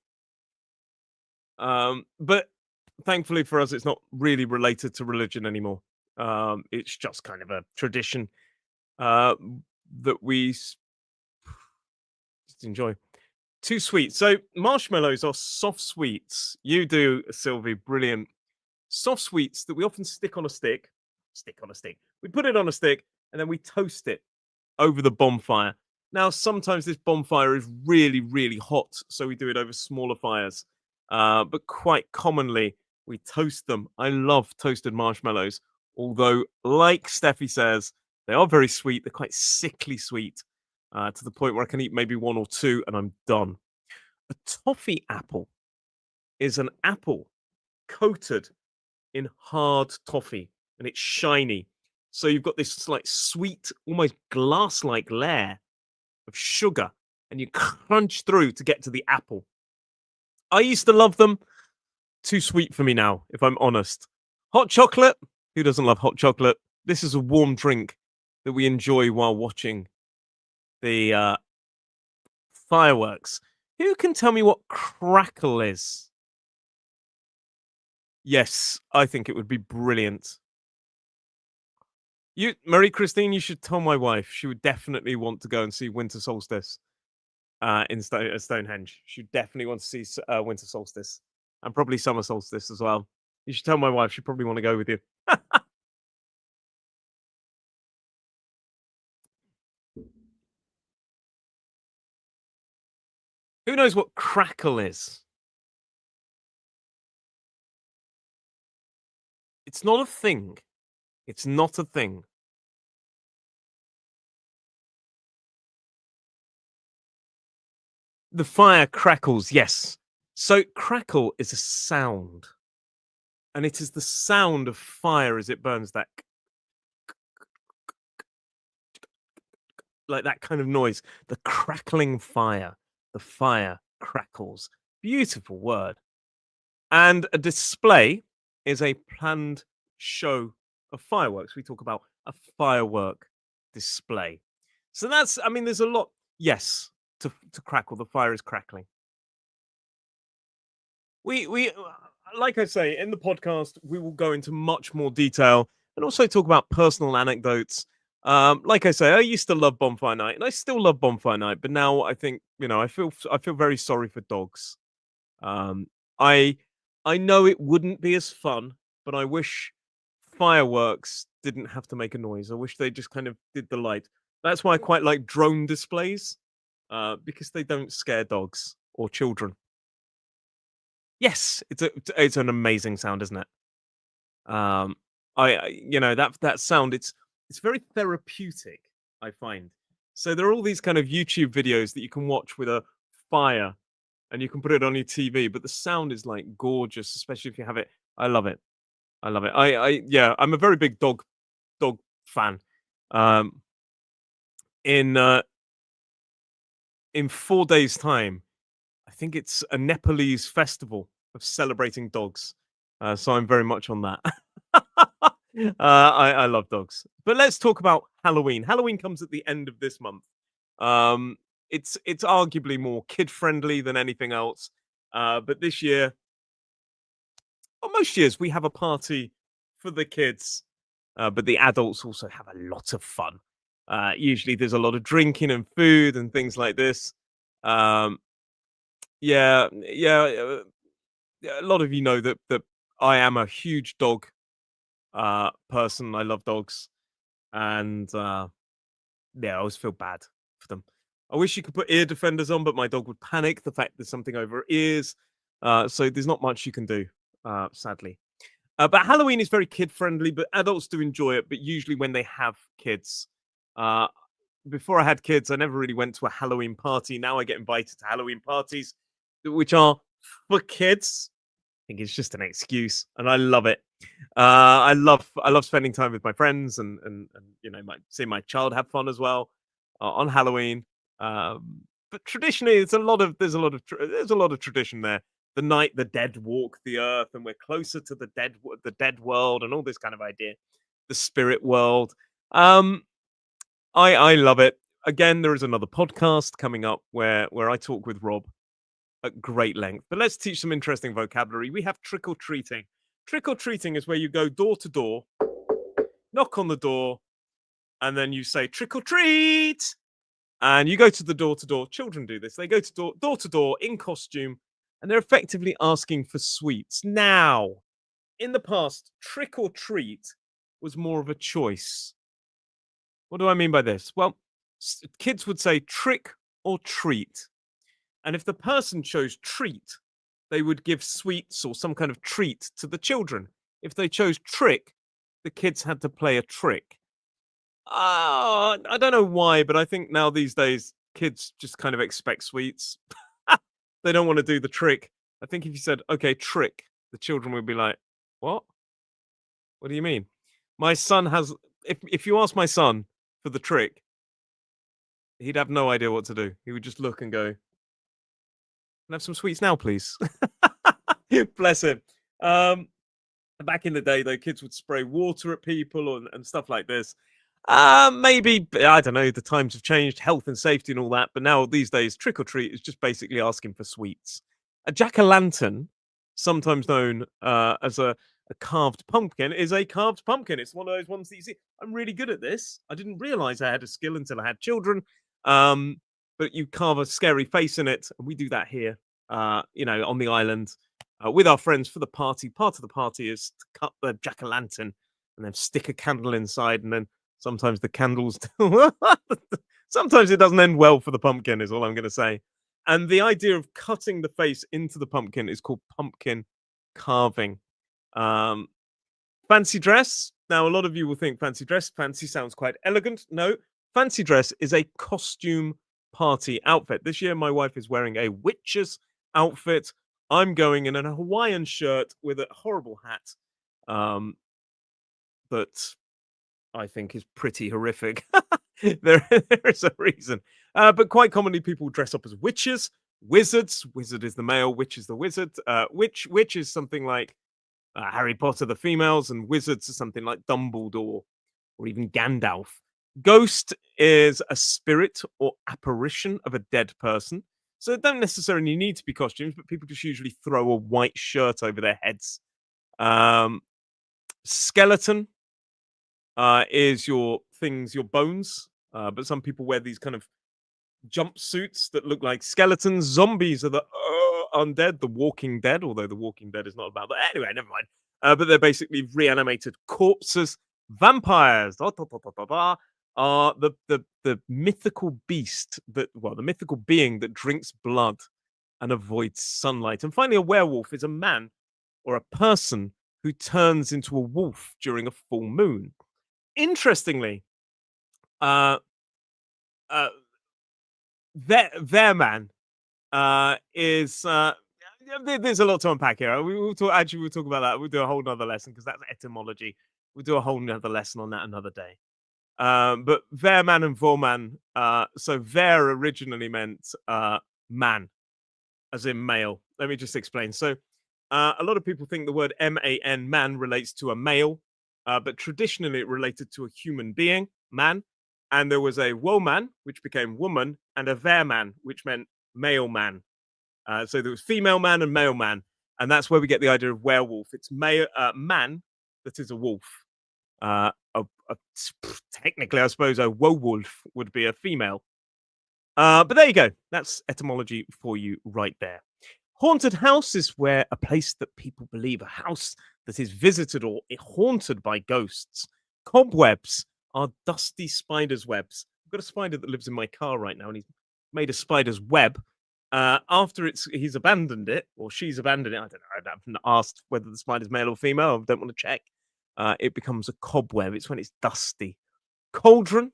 Speaker 1: But thankfully for us, it's not really related to religion anymore. It's just kind of a tradition that we just enjoy. Too sweet. So marshmallows are soft sweets. You do, Sylvie, brilliant. Soft sweets that we often stick on a stick. Stick on a stick. We put it on a stick and then we toast it over the bonfire. Now, sometimes this bonfire is really, really hot, so we do it over smaller fires. But quite commonly, we toast them. I love toasted marshmallows, although, like Steffi says, they are very sweet. They're quite sickly sweet, to the point where I can eat maybe one or two and I'm done. A toffee apple is an apple coated in hard toffee, and it's shiny. So you've got this like sweet, almost glass-like layer of sugar, and you crunch through to get to the apple. I used to love them. Too sweet for me now, if I'm honest. Hot chocolate. Who doesn't love hot chocolate? This is a warm drink that we enjoy while watching the fireworks. Who can tell me what crackle is? Yes, I think it would be brilliant. You, Marie Christine, you should tell my wife. She would definitely want to go and see Winter Solstice in Stonehenge. She would definitely want to see Winter Solstice and probably Summer Solstice as well. You should tell my wife. She'd probably want to go with you. Who knows what crackle is? It's not a thing. It's not a thing. The fire crackles, yes. So crackle is a sound. And it is the sound of fire as it burns, that like that kind of noise. The crackling fire. The fire crackles. Beautiful word. And a display is a planned show of fireworks. We talk about a firework display. So that's, I mean, there's a lot. Yes, to crackle. The fire is crackling. We like I say in the podcast, we will go into much more detail and also talk about personal anecdotes. Like I say, I used to love Bonfire Night, and I still love Bonfire Night, but now I think I feel very sorry for dogs. Um, I I know it wouldn't be as fun, but I wish fireworks didn't have to make a noise. I wish they just kind of did the light. That's why I quite like drone displays, because they don't scare dogs or children. Yes, it's an amazing sound, isn't it? Um, that sound. It's very therapeutic. I find. So there are all these kind of YouTube videos that you can watch with a fire, and you can put it on your TV. But the sound is like gorgeous, especially if you have it. I love it. I love it. Yeah, I'm a very big dog fan. Um, in uh, in 4 days' time, I think it's a Nepalese festival of celebrating dogs. So I'm very much on that. I love dogs. But let's talk about Halloween. Halloween comes at the end of this month. Um, it's arguably more kid friendly than anything else. But this year, well, most years we have a party for the kids, but the adults also have a lot of fun. Usually there's a lot of drinking and food and things like this. Um, yeah. A lot of you know that I am a huge dog person. I love dogs, and yeah, I always feel bad for them. I wish you could put ear defenders on, but my dog would panic the fact there's something over her ears. So there's not much you can do, sadly. But Halloween is very kid friendly, but adults do enjoy it. But usually when they have kids, uh, before I had kids, I never really went to a Halloween party. Now I get invited to Halloween parties, which are for kids. I think it's just an excuse, and I love it. I love spending time with my friends and seeing my child have fun as well on Halloween. But traditionally, there's a lot of tradition there. The night the dead walk the earth, and we're closer to the dead world, and all this kind of idea, the spirit world. Um, I love it. Again, there is another podcast coming up where I talk with Rob at great length. But let's teach some interesting vocabulary. We have trick or treating. Trick or treating is where you go door to door, knock on the door, and then you say trick or treat. And you go to the door to door. Children do this. They go to door in costume, and they're effectively asking for sweets. Now, in the past, trick or treat was more of a choice. What do I mean by this? Well, kids would say trick or treat. And if the person chose treat, they would give sweets or some kind of treat to the children. If they chose trick, the kids had to play a trick. I don't know why, but I think now these days kids just kind of expect sweets. They don't want to do the trick. I think if you said, okay, trick, the children would be like, what? What do you mean? My son has, if you ask my son for the trick, he'd have no idea what to do. He would just look and go, "Can I have some sweets now, please?" Bless him. Um, Back in the day, though, kids would spray water at people and stuff like this. Maybe I don't know. The times have changed, health and safety and all that. But now these days, trick or treat is just basically asking for sweets. A jack o' lantern, sometimes known as a carved pumpkin, is a carved pumpkin. It's one of those ones that you see. I'm really good at this. I didn't realize I had a skill until I had children. Um, but you carve a scary face in it, and we do that here. On the island with our friends for the party. Part of the party is to cut the jack o' lantern and then stick a candle inside, and then sometimes the candles. Sometimes it doesn't end well for the pumpkin, is all I'm going to say. And the idea of cutting the face into the pumpkin is called pumpkin carving. Um, Fancy dress. Now, a lot of you will think fancy dress. Fancy sounds quite elegant. No, fancy dress is a costume party outfit. This year, my wife is wearing a witch's outfit. I'm going in a Hawaiian shirt with a horrible hat that I think is pretty horrific. There is a reason. But quite commonly, people dress up as witches, wizards. Wizard is the male, witch is the wizard. Witch is something like Harry Potter, the females, and wizards are something like Dumbledore or even Gandalf. Ghost is a spirit or apparition of a dead person. So they don't necessarily need to be costumes, but people just usually throw a white shirt over their heads. Skeleton is your bones. But some people wear these kind of jumpsuits that look like skeletons. Zombies are the undead, the Walking Dead, although the Walking Dead is not about that. Anyway, never mind. But they're basically reanimated corpses. Vampires are the mythical beast the mythical being that drinks blood and avoids sunlight. And finally, a werewolf is a man or a person who turns into a wolf during a full moon. Interestingly, uh, uh, their man is there's a lot to unpack here. We'll talk about that. We'll do a whole nother lesson because that's etymology. We'll do a whole nother lesson on that another day. But Verman and Vorman, so Ver originally meant man, as in male. Let me just explain. So a lot of people think the word man, man, relates to a male, but traditionally it related to a human being, man. And there was a woman, which became woman, and a Verman, which meant male man. So there was female man and male man. And that's where we get the idea of werewolf. It's man that is a wolf. Technically, I suppose a werewolf would be a female. But there you go. That's etymology for you right there. Haunted house is where a place that people believe, a house that is visited or haunted by ghosts. Cobwebs are dusty spiders' webs. I've got a spider that lives in my car right now, and he's made a spider's web. After he's abandoned it, or she's abandoned it. I don't know. I haven't asked whether the spider's male or female. I don't want to check. It becomes a cobweb. It's when it's dusty. Cauldron.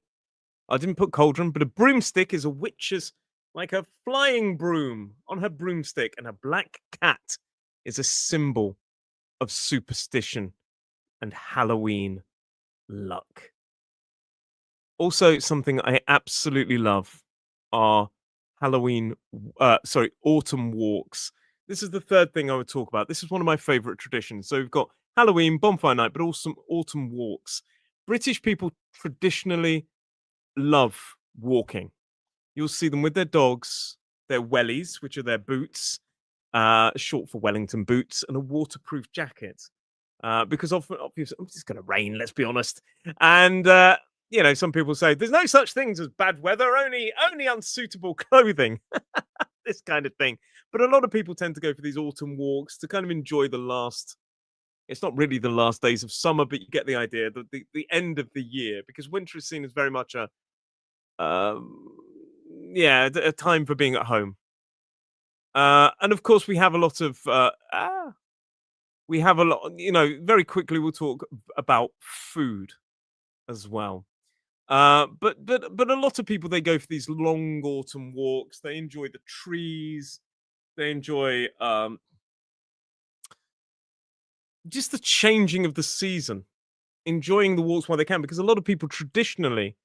Speaker 1: I didn't put cauldron, but a broomstick is a witch's, like a flying broom on her broomstick, and a black cat is a symbol of superstition and Halloween luck. Also, something I absolutely love are autumn walks. This is the third thing I would talk about. This is one of my favorite traditions. So we've got Halloween, bonfire night, but also autumn walks. British people traditionally love walking. You'll see them with their dogs, their wellies, which are their boots, short for Wellington boots, and a waterproof jacket. Because often, obviously, it's going to rain, let's be honest. And, some people say there's no such things as bad weather, only unsuitable clothing, this kind of thing. But a lot of people tend to go for these autumn walks to kind of enjoy the last. It's not really the last days of summer, but you get the idea, the end of the year, because winter is seen as very much a time for being at home. And of course, we have a lot of very quickly we'll talk about food as well. But a lot of people, they go for these long autumn walks. They enjoy the trees. They enjoy just the changing of the season, enjoying the walks while they can, because a lot of people traditionally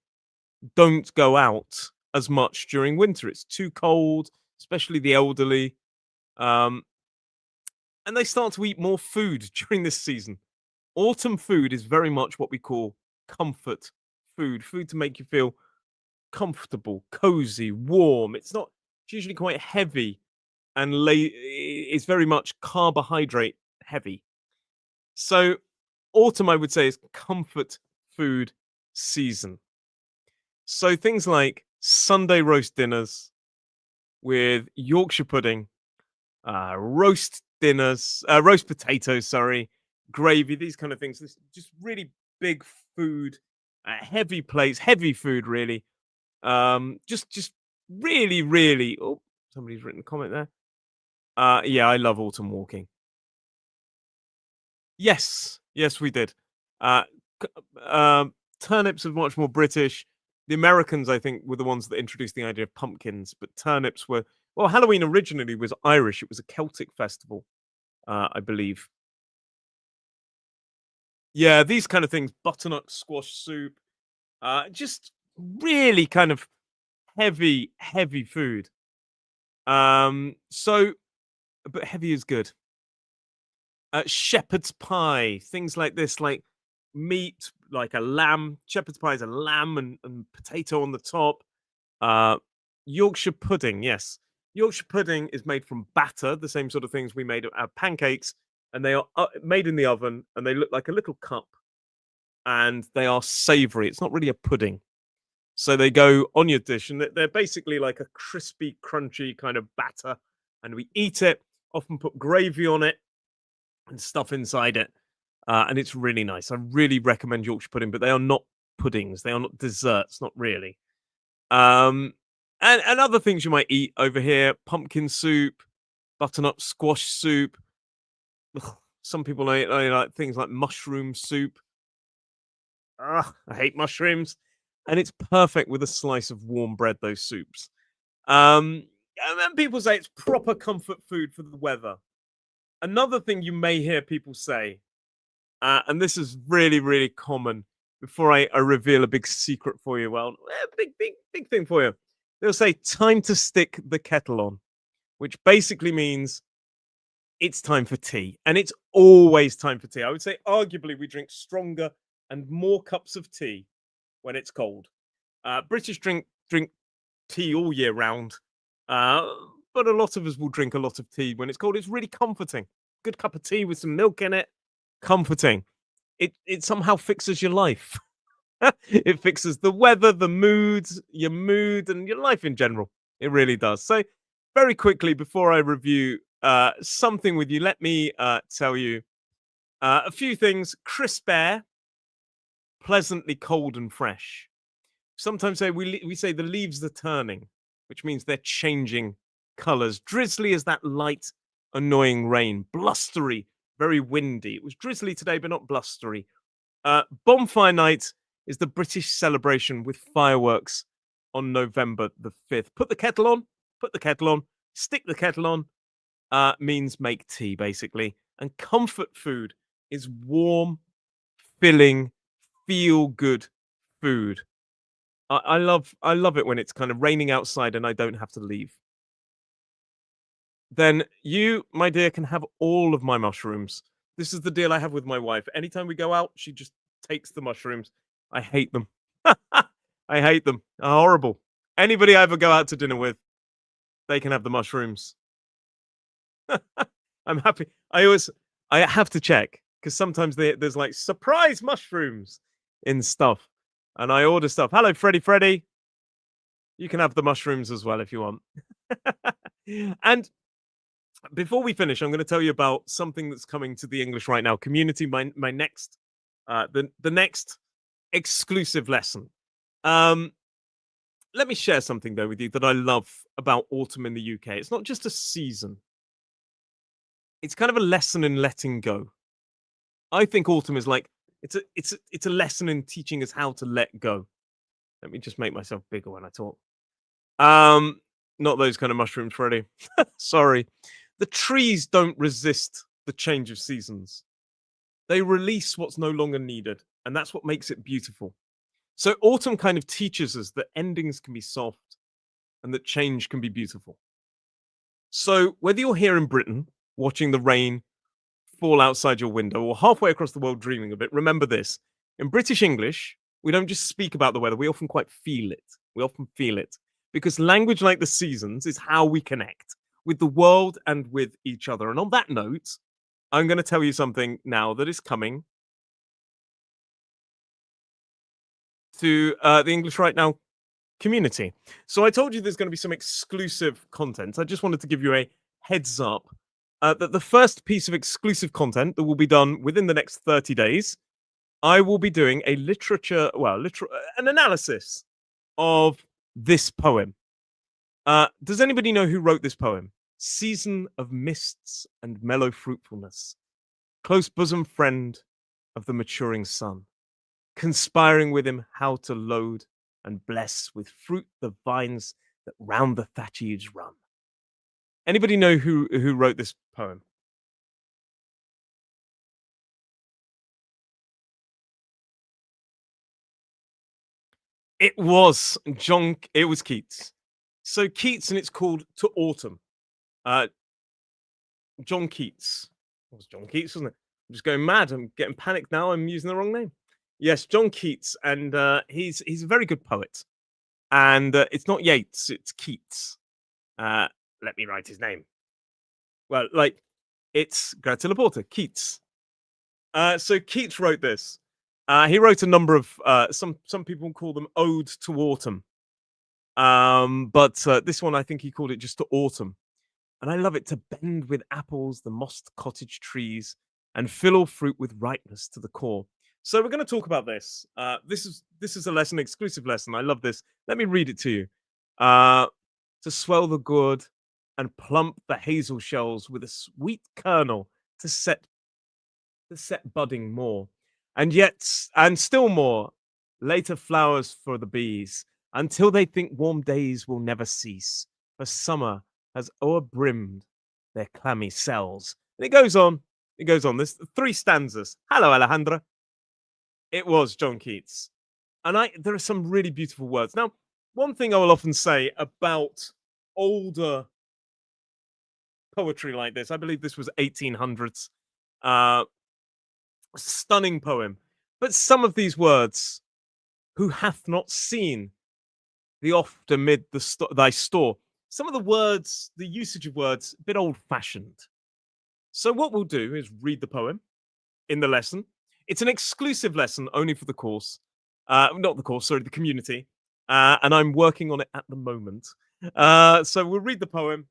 Speaker 1: don't go out as much during winter. It's too cold, especially the elderly. And they start to eat more food during this season. Autumn food is very much what we call comfort food to make you feel comfortable, cozy, warm. It's usually quite heavy and it's very much carbohydrate heavy. So autumn, I would say, is comfort food season. So things like Sunday roast dinners with Yorkshire pudding, roast potatoes, gravy, these kind of things. This just really big food, heavy plates, heavy food, really. Just really, really. Oh, somebody's written a comment there. Yeah, I love autumn walking. Yes, we did. Uh, turnips are much more British. The Americans, I think, were the ones that introduced the idea of pumpkins, but turnips were. Well, Halloween originally was Irish. It was a Celtic festival, I believe. Yeah, these kind of things, butternut squash soup, just really kind of heavy food. So, but heavy is good. Shepherd's pie, things like this, like meat, like a lamb. Shepherd's pie is a lamb and potato on the top. Yorkshire pudding, yes. Yorkshire pudding is made from batter, the same sort of things we made pancakes, and they are made in the oven, and they look like a little cup, and they are savoury. It's not really a pudding. So they go on your dish, and they're basically like a crispy, crunchy kind of batter, and we eat it, often put gravy on it, and stuff inside it. And it's really nice. I really recommend Yorkshire pudding, but they are not puddings. They are not desserts, not really. And other things you might eat over here: pumpkin soup, butternut squash soup. Ugh, some people like things like mushroom soup. Ugh, I hate mushrooms, and it's perfect with a slice of warm bread. Those soups. And then people say it's proper comfort food for the weather. Another thing you may hear people say, and this is really, really common. Before I reveal a big secret for you, well, big thing for you. They'll say, time to stick the kettle on, which basically means it's time for tea. And it's always time for tea. I would say, arguably, we drink stronger and more cups of tea when it's cold. British drink tea all year round. But a lot of us will drink a lot of tea when it's cold. It's really comforting. Good cup of tea with some milk in it. Comforting. it somehow fixes your life. It fixes the weather, the moods, your mood, and your life in general. It really does. So, very quickly before I review something with you, let me tell you a few things. Crisp air, pleasantly cold and fresh. Sometimes we say the leaves are turning, which means they're changing colors. Drizzly is that light, annoying rain. Blustery, very windy. It was drizzly today, but not blustery. Bonfire Night is the British celebration with fireworks on November the 5th. Put the kettle on, put the kettle on, stick the kettle on, means make tea, basically. And comfort food is warm, filling, feel good food. I love it when it's kind of raining outside and I don't have to leave. Then you, my dear, can have all of my mushrooms. This is the deal I have with my wife. Anytime we go out, she just takes the mushrooms. I hate them. I hate them. They're horrible. Anybody I ever go out to dinner with, they can have the mushrooms. I'm happy. I have to check because sometimes there's like surprise mushrooms in stuff, and I order stuff. Hello, Freddy. You can have the mushrooms as well if you want. And before we finish, I'm going to tell you about something that's coming to the English Right Now community. My next, the next exclusive lesson. Let me share something though with you that I love about autumn in the UK. It's not just a season. It's kind of a lesson in letting go. I think autumn is like it's a lesson in teaching us how to let go. Let me just make myself bigger when I talk. Not those kind of mushrooms, Freddy. Sorry. The trees don't resist the change of seasons. They release what's no longer needed, and that's what makes it beautiful. So autumn kind of teaches us that endings can be soft and that change can be beautiful. So whether you're here in Britain watching the rain fall outside your window or halfway across the world dreaming of it, remember this. In British English, we don't just speak about the weather, we often quite feel it. We often feel it because language like the seasons is how we connect with the world and with each other. And on that note, I'm going to tell you something now that is coming to the English Right Now community. So I told you there's going to be some exclusive content. I just wanted to give you a heads up that the first piece of exclusive content that will be done within the next 30 days, I will be doing a an analysis of this poem. Does anybody know who wrote this poem? Season of mists and mellow fruitfulness, close bosom friend of the maturing sun, conspiring with him how to load and bless with fruit the vines that round the thatch eaves run. Anybody know who wrote this poem? It was Keats. So Keats, and it's called To Autumn. John Keats. It was John Keats, wasn't it? I'm just going mad. I'm getting panicked now. I'm using the wrong name. Yes, John Keats, and he's a very good poet. And it's not Yeats, it's Keats. Let me write his name. Well, like it's Grazie Porter, Keats. So Keats wrote this. He wrote a number of some people call them odes to autumn. But this one I think he called it just to autumn. And I love it to bend with apples the mossed cottage trees and fill all fruit with ripeness to the core. So we're going to talk about this. This is a lesson, exclusive lesson. I love this. Let me read it to you. To swell the gourd and plump the hazel shells with a sweet kernel to set budding more, and still more later flowers for the bees until they think warm days will never cease. For summer has o'erbrimmed their clammy cells. And it goes on. It goes on. There's 3 stanzas. Hello, Alejandra. It was John Keats. And there are some really beautiful words. Now, one thing I will often say about older poetry like this, I believe this was 1800s, stunning poem. But some of these words, who hath not seen the oft amid thy store, some of the words, the usage of words, a bit old-fashioned. So what we'll do is read the poem in the lesson. It's an exclusive lesson only for the course. Not the course, sorry, the community. And I'm working on it at the moment. So we'll read the poem.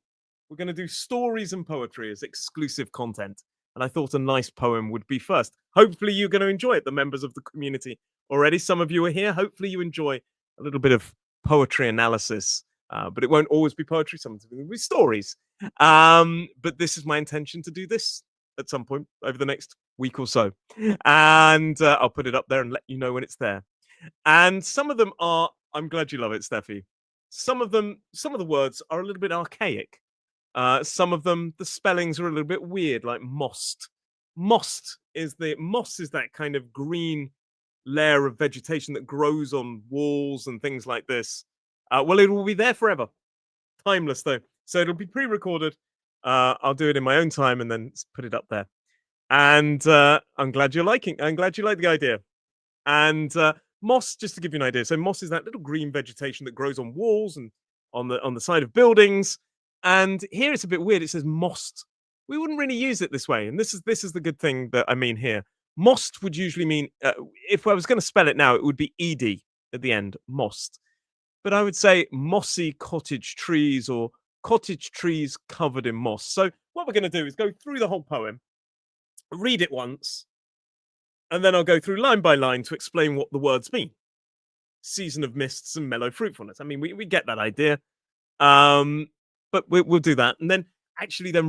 Speaker 1: We're going to do stories and poetry as exclusive content. And I thought a nice poem would be first. Hopefully, you're going to enjoy it, the members of the community already. Some of you are here. Hopefully, you enjoy a little bit of poetry analysis. But it won't always be poetry, sometimes it will be stories. But this is my intention to do this at some point over the next week or so. And I'll put it up there and let you know when it's there. And some of them are, I'm glad you love it, Steffi. Some of the words are a little bit archaic. Some of them, the spellings are a little bit weird, like mossed. Moss is that kind of green layer of vegetation that grows on walls and things like this. Well, it will be there forever. Timeless, though. So it'll be pre-recorded. I'll do it in my own time and then put it up there. And I'm glad you like the idea. And moss, just to give you an idea. So moss is that little green vegetation that grows on walls and on the side of buildings. And here it's a bit weird. It says mossed. We wouldn't really use it this way. And this is the good thing that I mean here. Mossed would usually mean, if I was going to spell it now, it would be ed at the end, mossed. But I would say mossy cottage trees or cottage trees covered in moss. So what we're going to do is go through the whole poem, read it once, and then I'll go through line by line to explain what the words mean. Season of mists and mellow fruitfulness. I mean, we get that idea. But we'll do that and then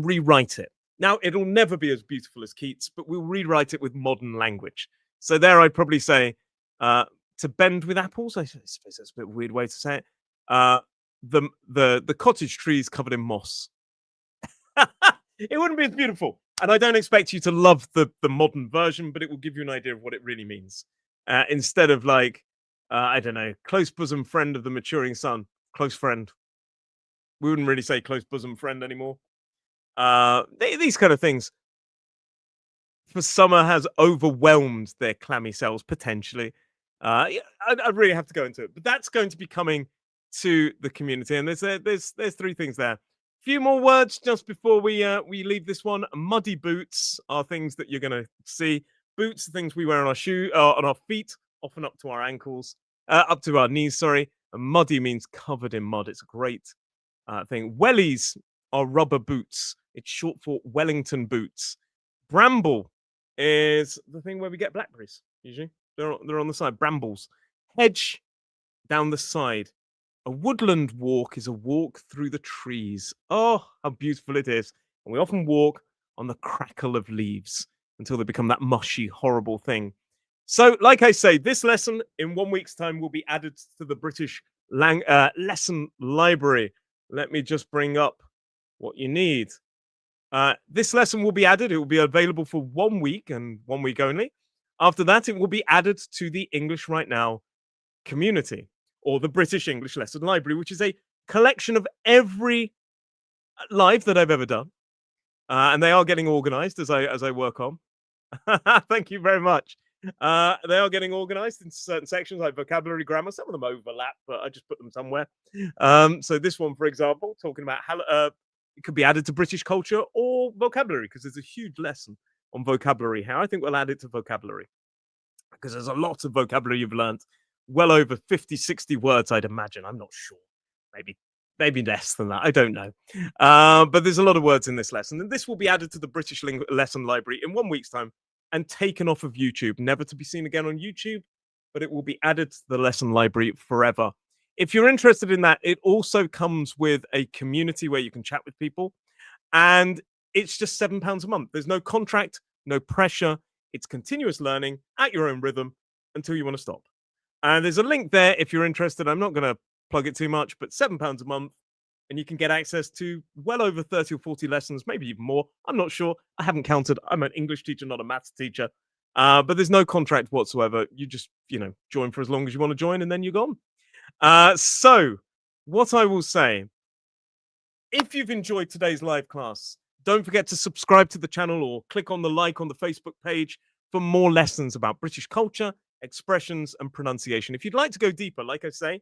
Speaker 1: rewrite it. Now, it'll never be as beautiful as Keats, but we'll rewrite it with modern language. So there I'd probably say, to bend with apples. I suppose that's a bit of a weird way to say it. The cottage trees covered in moss. It wouldn't be as beautiful. And I don't expect you to love the modern version, but it will give you an idea of what it really means. Instead of like, I don't know, close bosom friend of the maturing sun, close friend. We wouldn't really say close bosom friend anymore. These kind of things. For summer has overwhelmed their clammy cells, potentially. Yeah, I'd really have to go into it. But that's going to be coming to the community. And there's three things there. Few more words just before we leave this one. Muddy boots are things that you're going to see. Boots are things we wear on our feet, often up to our ankles, up to our knees. Sorry. And muddy means covered in mud. It's a great thing. Wellies are rubber boots. It's short for Wellington boots. Bramble is the thing where we get blackberries. Usually, they're on the side. Brambles. Hedge down the side. A woodland walk is a walk through the trees. Oh, how beautiful it is. And we often walk on the crackle of leaves until they become that mushy, horrible thing. So, like I say, this lesson in 1 week's time will be added to the British lesson library. Let me just bring up what you need. This lesson will be added. It will be available for 1 week and 1 week only. After that, it will be added to the English Right Now community, or the British English Lesson Library, which is a collection of every live that I've ever done. And they are getting organized as I work on. Thank you very much. They are getting organized into certain sections like vocabulary, grammar. Some of them overlap, but I just put them somewhere. So this one, for example, talking about how it could be added to British culture or vocabulary, because there's a huge lesson on vocabulary. How I think we'll add it to vocabulary, because there's a lot of vocabulary you've learned. Well over 50, 60 words, I'd imagine. I'm not sure. Maybe less than that. I don't know. But there's a lot of words in this lesson. And this will be added to the British Lesson Library in 1 week's time and taken off of YouTube, never to be seen again on YouTube, but it will be added to the lesson library forever. If you're interested in that, it also comes with a community where you can chat with people. And it's just £7 a month. There's no contract, no pressure. It's continuous learning at your own rhythm until you want to stop. And there's a link there if you're interested. I'm not going to plug it too much, but £7 a month. And you can get access to well over 30 or 40 lessons, maybe even more. I'm not sure. I haven't counted. I'm an English teacher, not a maths teacher. But there's no contract whatsoever. You just, join for as long as you want to join, and then you're gone. So what I will say, if you've enjoyed today's live class, don't forget to subscribe to the channel or click on the like on the Facebook page for more lessons about British culture, expressions, and pronunciation. If you'd like to go deeper, like I say,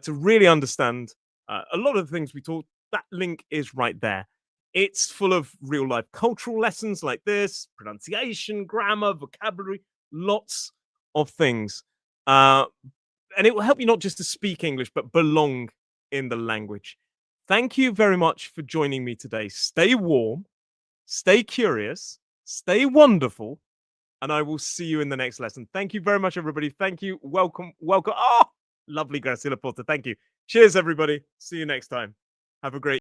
Speaker 1: to really understand a lot of the things we taught, that link is right there. It's full of real life cultural lessons like this, pronunciation, grammar, vocabulary, lots of things. And it will help you not just to speak English, but belong in the language. Thank you very much for joining me today. Stay warm, stay curious, stay wonderful, and I will see you in the next lesson. Thank you very much, everybody. Thank you. Welcome. Welcome. Oh, lovely, Graciela Porter. Thank you. Cheers, everybody. See you next time. Have a great